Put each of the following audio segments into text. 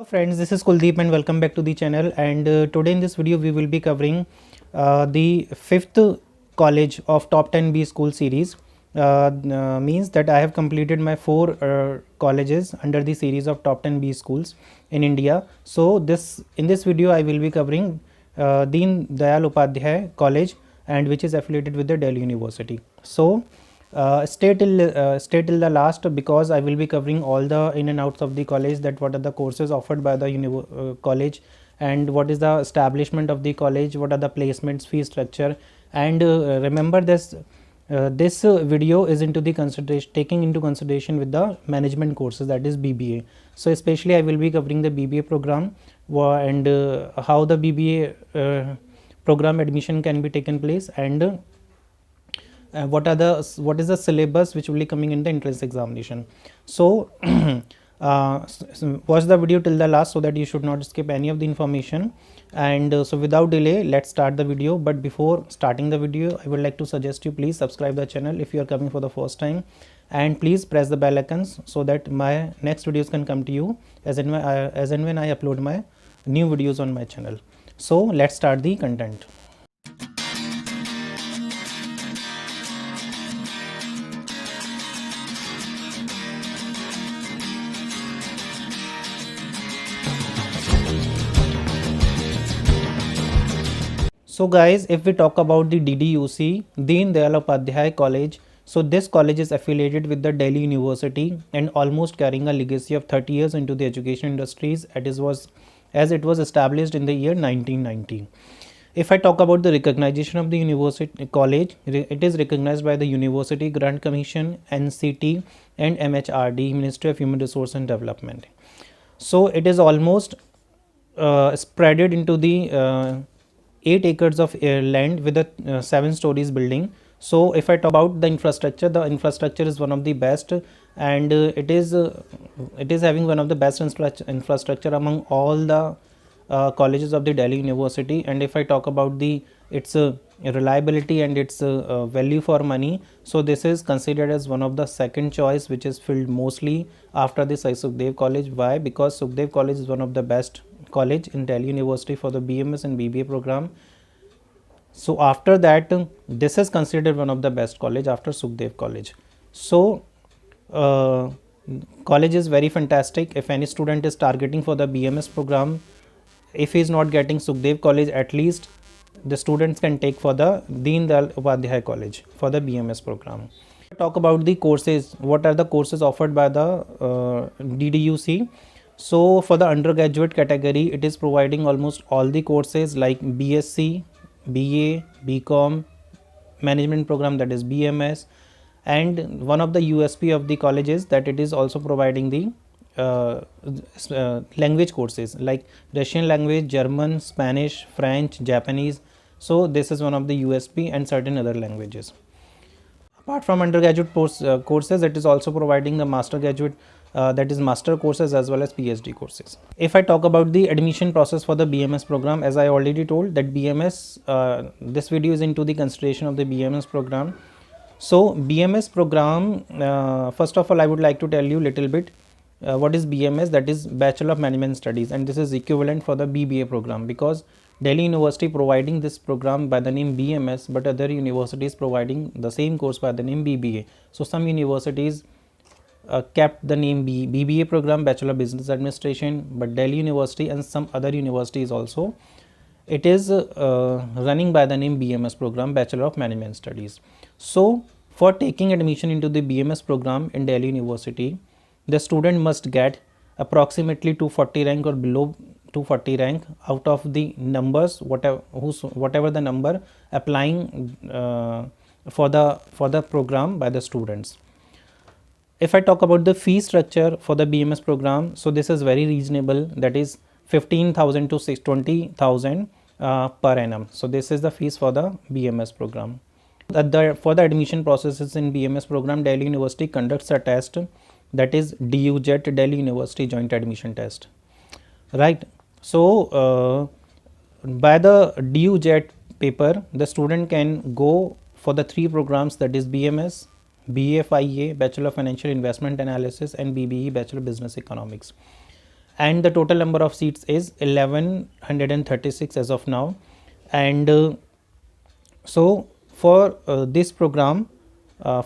Friends, this is Kuldeep and welcome back to the channel. And today in this video we will be covering the fifth college of top 10 B school series. Means that I have completed my four colleges under the series of top 10 B schools in India. So in this video I will be covering Deen Dayal Upadhyay College, and which is affiliated with the Delhi University. So stay till the last, because I will be covering all the in and outs of the college, that what are the courses offered by the college, and what is the establishment of the college, what are the placements, fee structure. And remember this video is into the taking into consideration with the management courses, that is BBA. So especially I will be covering the BBA program and how the BBA program admission can be taken place, and what is the syllabus which will be coming in the entrance examination. So watch the video till the last so that you should not skip any of the information. And so without delay, let's start the video. But before starting the video, I would like to suggest you please subscribe the channel if you are coming for the first time, and please press the bell icons so that my next videos can come to you as and when I upload my new videos on my channel. So let's start the content. So guys, if we talk about the DDUC, Deen Dayal Upadhyay College, so this college is affiliated with the Delhi University and almost carrying a legacy of 30 years into the education industries, as it was established in the year 1990. If I talk about the recognition of the university college, it is recognized by the University Grant Commission, NCT, and MHRD, Ministry of Human Resource and Development. So it is almost spreaded into the 8 acres of land with a 7 stories building. So if I talk about the infrastructure is one of the best, and it is having one of the best infrastructure among all the colleges of the Delhi University. And if I talk about its reliability and its value for money, so this is considered as one of the second choice, which is filled mostly after the Sai Sukhdev College. Why? Because Sukhdev College is one of the best college in Delhi University for the BMS and BBA program. So after that, this is considered one of the best college after Sukhdev College. So college is very fantastic. If any student is targeting for the BMS program, if he is not getting Sukhdev College, at least the students can take for the Deen Dayal Upadhyay College for the BMS program. Talk about the courses. What are the courses offered by the DDUC? So for the undergraduate category, it is providing almost all the courses like BSc, BA, BCom, management program, that is BMS. And one of the USP of the college is that it is also providing the language courses like Russian language, German, Spanish, French, Japanese. So this is one of the USP, and certain other languages. Apart from undergraduate courses, it is also providing the master graduate, that is master courses, as well as PhD courses. If I talk about the admission process for the BMS program, as I already told that BMS, this video is into the consideration of the BMS program. So BMS program, first of all I would like to tell you little bit what is BMS, that is Bachelor of Management Studies, and this is equivalent for the BBA program, because Delhi University providing this program by the name BMS, but other universities providing the same course by the name BBA. So some universities kept the name BBA program, Bachelor of Business Administration, but Delhi University and some other universities also, it is running by the name BMS program, Bachelor of Management Studies. So for taking admission into the BMS program in Delhi University, the student must get approximately 240 rank or below 240 rank out of the numbers, whatever the number applying for the program by the students. If I talk about the fee structure for the BMS program, so this is very reasonable, that is 15,000 to 20,000 per annum. So this is the fees for the BMS program. For the admission processes in BMS program, Delhi University conducts a test, that is DUJET, Delhi University Joint Admission Test, right? So by the DUJET paper, the student can go for the 3 programs, that is BMS, BFIA, Bachelor of Financial Investment Analysis, and BBE, Bachelor of Business Economics. and the total number of seats is 1136 as of now. And so for this program,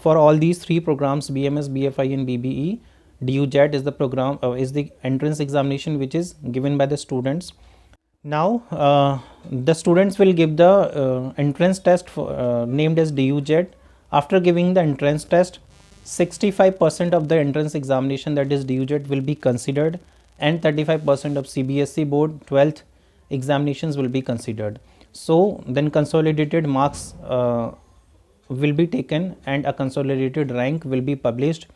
for all these three programs, BMS, BFI and BBE, DUJET is the program, is the entrance examination which is given by the students. Now the students will give the entrance test for, named as DUJET. After giving the entrance test, 65% of the entrance examination, that is DUJET, will be considered, and 35% of CBSE board 12th examinations will be considered. So then consolidated marks will be taken, and a consolidated rank will be published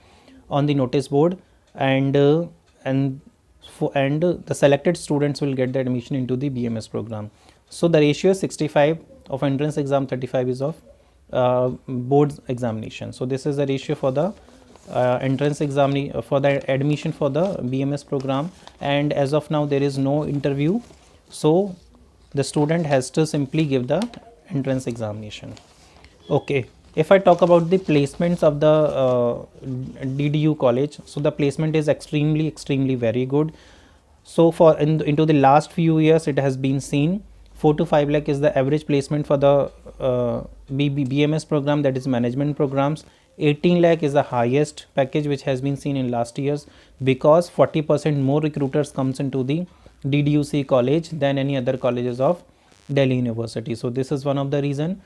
on the notice board, and the selected students will get the admission into the BMS program. So the ratio is 65 of entrance exam, 35 is of board examination. So this is the ratio for the entrance exam, for the admission for the BMS program. And as of now there is no interview, so the student has to simply give the entrance examination. Okay, if I talk about the placements of the DDU college, so the placement is extremely very good. So for into the last few years it has been seen 4 to 5 lakh is the average placement for the BMS program, that is management programs. 18 lakh is the highest package which has been seen in last years, because 40% more recruiters comes into the DDUC college than any other colleges of Delhi University. So this is one of the reason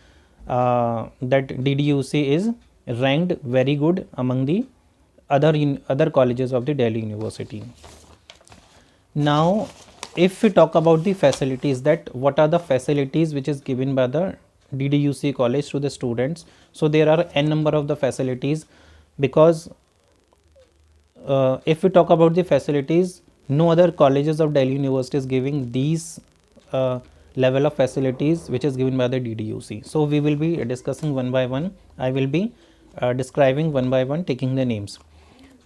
that DDUC is ranked very good among the other colleges of the Delhi University. Now if we talk about the facilities, that what are the facilities which is given by the DDUC college to the students. So there are n number of the facilities, because if we talk about the facilities, no other colleges of Delhi University is giving these level of facilities which is given by the DDUC. So we will be discussing one by one. I will be describing one by one, taking the names.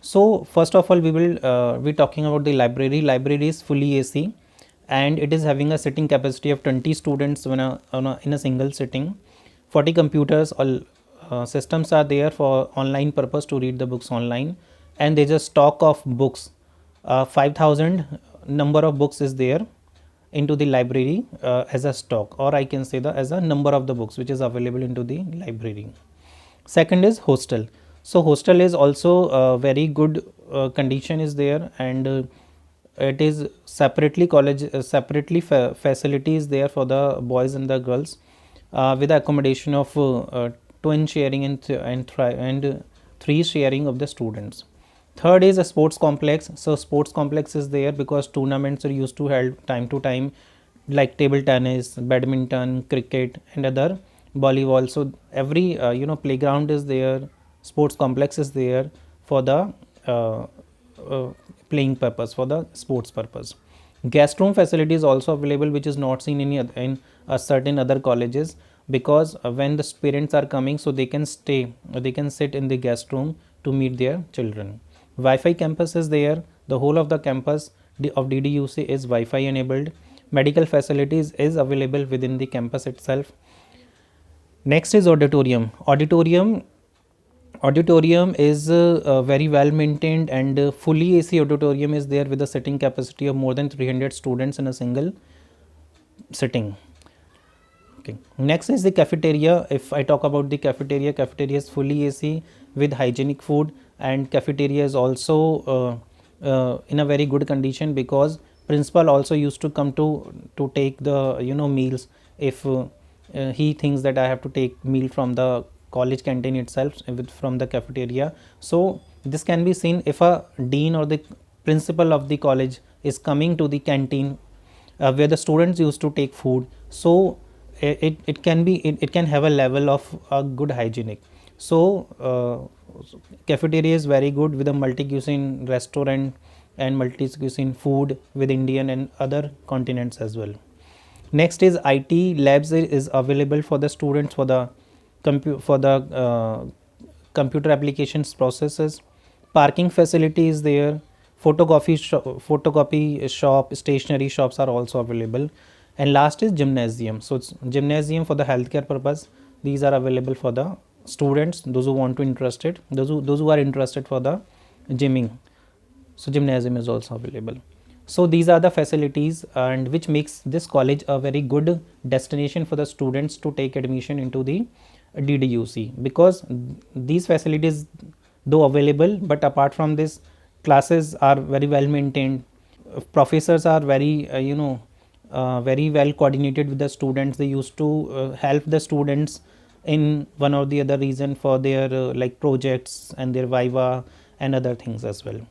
So first of all we will be talking about the library. Library is fully AC, and it is having a sitting capacity of 20 students in a single sitting. 40 computers, all systems are there for online purpose to read the books online, and there is a stock of books. 5,000 number of books is there into the library as a stock, or I can say as a number of the books which is available into the library. Second is hostel. So hostel is also very good condition is there, and it is separately separately facilities there for the boys and the girls, with the accommodation of twin sharing and three sharing of the students. Third is a sports complex. So sports complex is there because tournaments are used to held time to time, like table tennis, badminton, cricket and other volleyball. So every playground is there, sports complex is there for the playing purpose, for the sports purpose. Guest room facility is also available, which is not seen in certain other colleges, because when the parents are coming, so they can stay, they can sit in the guest room to meet their children. Wi-Fi campus is there. The whole of the campus of DDUC is Wi-Fi enabled. Medical facilities is available within the campus itself. Next is auditorium. Auditorium is very well maintained, and fully AC auditorium is there with a sitting capacity of more than 300 students in a single sitting. Okay. Next is the cafeteria. If I talk about the cafeteria, cafeteria is fully AC with hygienic food, and cafeteria is also in a very good condition, because principal also used to come to take the meals if he thinks that I have to take meal from the college canteen itself from the cafeteria. So this can be seen if a dean or the principal of the college is coming to the canteen where the students used to take food. So it can have a level of good hygienic. So cafeteria is very good with a multi-cuisine restaurant and multi-cuisine food with Indian and other continents as well. Next is IT labs is available for the students for the computer applications processes. Parking facility is there. Photocopy shop, stationery shops are also available. And last is gymnasium. So it's gymnasium for the healthcare purpose. These are available for the students, those who are interested for the gymming. So gymnasium is also available. So these are the facilities and which makes this college a very good destination for the students to take admission into the DDUC, because these facilities though available, but apart from this, classes are very well maintained, professors are very very well coordinated with the students. They used to help the students in one or the other reason for their like projects and their viva and other things as well.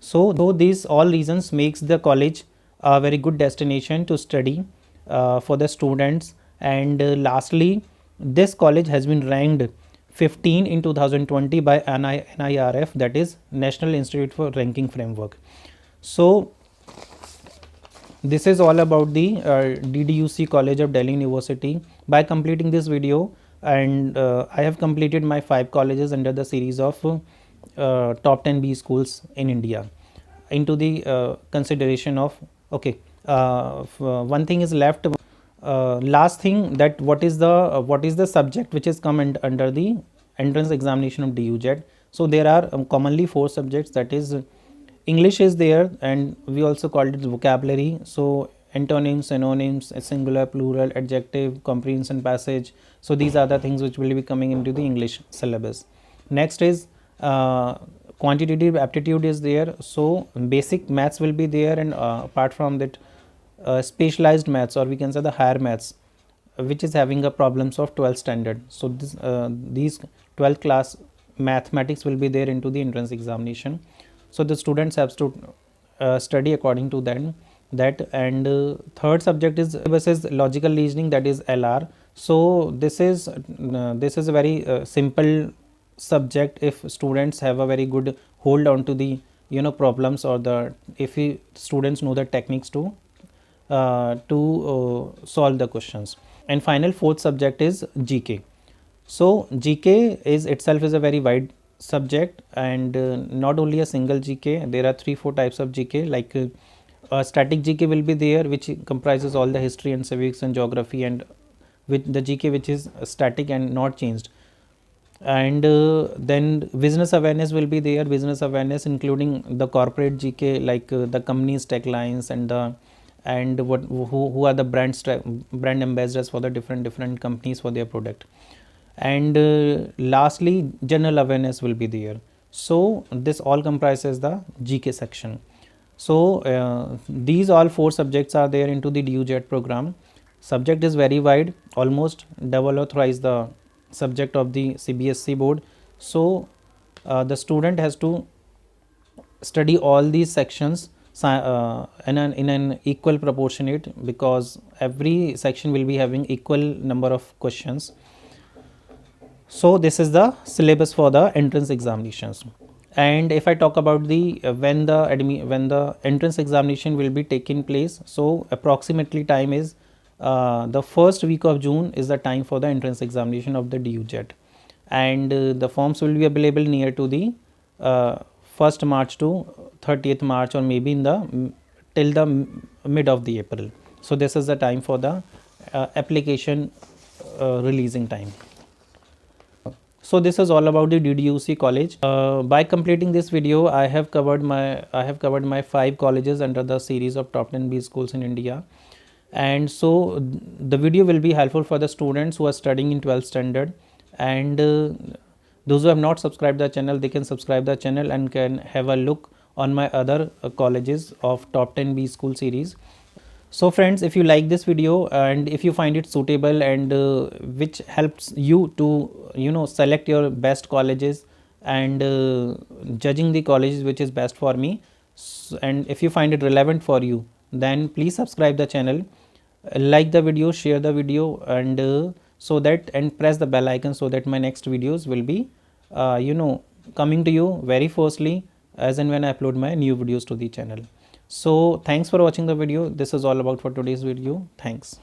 So though these all reasons makes the college a very good destination to study for the students. And lastly, this college has been ranked 15 in 2020 by NIRF, that is National Institute for Ranking Framework. So this is all about the DDUC College of Delhi University. By completing this video, and I have completed my 5 colleges under the series of top 10 B schools in India into the consideration of, okay, one thing is left, last thing, that what is the subject which is come under the entrance examination of DUJET. So there are commonly 4 subjects, that is English is there, and we also called it vocabulary. So antonyms, synonyms, singular, plural, adjective, comprehension, passage. So these are the things which will be coming into the English syllabus. Next is quantitative aptitude is there. So basic maths will be there, and apart from that, specialized maths, or we can say the higher maths, which is having a problems of 12th standard. So these 12th class mathematics will be there into the entrance examination. So the students have to study according to that. And third subject is logical reasoning, that is LR. So this is a very simple subject if students have a very good hold on to the problems, or the if students know the techniques to solve the questions. And final 4th subject is GK. So GK is itself is a very wide subject, and not only a single GK, there are 3-4 types of GK, like static GK will be there, which comprises all the history and civics and geography, and with the GK which is static and not changed. And then business awareness will be there, business awareness including the corporate GK, like the company's tech lines and who are the brand ambassadors for the different companies for their product. And lastly, general awareness will be there. So this all comprises the GK section. So these all 4 subjects are there into the DUJET program. Subject is very wide, almost double or thrice the subject of the CBSE board. So the student has to study all these sections in an equal proportionate, because every section will be having equal number of questions. So this is the syllabus for the entrance examinations. And if I talk about the when the entrance examination will be taking place, so approximately time is the first week of June is the time for the entrance examination of the DUJET, and the forms will be available near to the 1st March to 30th March, or maybe in the till the mid of the April. So this is the time for the application releasing time. So this is all about the DDUC college. By completing this video, I have covered my 5 colleges under the series of top 10 B schools in India. And so the video will be helpful for the students who are studying in 12th standard, and those who have not subscribed the channel, they can subscribe the channel and can have a look on my other colleges of top 10 B school series. So friends, if you like this video and if you find it suitable and which helps you to select your best colleges and judging the colleges which is best for me, and if you find it relevant for you, then please subscribe the channel, like the video, share the video, and and press the bell icon so that my next videos will be coming to you very firstly as and when I upload my new videos to the channel. So thanks for watching the video. This is all about for today's video. Thanks.